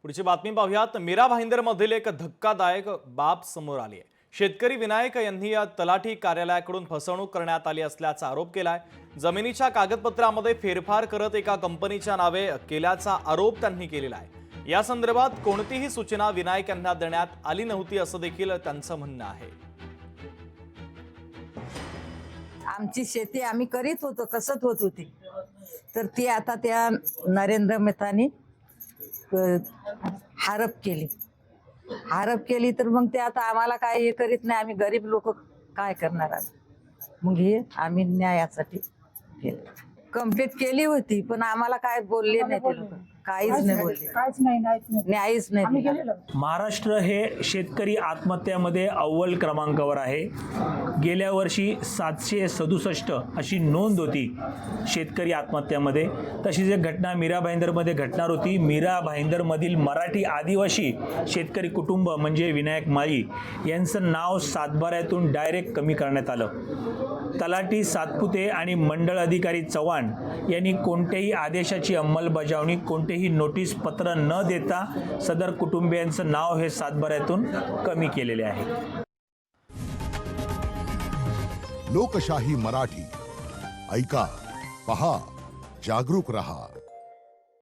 पुढची बातमी पाहूयात। मीरा भाईंदरमधील एक धक्कादायक बाब समोर आली आहे। शेतकरी विनायक यांनी या तलाठी कार्यालयाकडून फसवणूक करण्यात आली असल्याचा आरोप केलाय। जमिनीच्या कागदपत्रामध्ये फेरफार करत एका कंपनीच्या नावे केल्याचा आरोप त्यांनी केलेला आहे। या संदर्भात कोणतीही सूचना विनायक यांना देण्यात आली नव्हती असं देखील त्यांचं म्हणणं आहे। आमची शेती आम्ही करीत होतो, कसत होत होती, तर ती आता त्या नरेंद्र मेहतानी हरप केली तर मग ते आता आम्हाला काय हे करीत नाही। आम्ही गरीब लोक काय करणार आम्ही? मग हे आम्ही न्यायासाठी केलं। कंप्लीट केली होती पण आम्हाला काय बोलले नाही ते लोक, काहीच नाही बोलले, न्यायच नाही दिला। महाराष्ट्र हे शेतकरी आत्महत्यामध्ये अव्वल क्रमांकावर आहे। गेल्या वर्षी 767 अशी नोंद होती शेतकरी आत्महत्यामध्ये। तशीच एक घटना मीरा भाईंदरमध्ये घडणार होती। मीरा भाईंदरमधील मराठी आदिवासी शेतकरी कुटुंब म्हणजे विनायक माळी यांचं नाव सातबाऱ्यातून डायरेक्ट कमी करण्यात आलं। तलाठी सातपुते आणि मंडळ अधिकारी चव्हाण यांनी कोणत्याही आदेशाची अंमलबजावणी, कोणतेही नोटीस पत्र न देता सदर कुटुंबियांचं नाव हे सातबाऱ्यातून कमी केलेले आहे। लोकशाही मराठी ऐका, पहा, जागरूक रहा।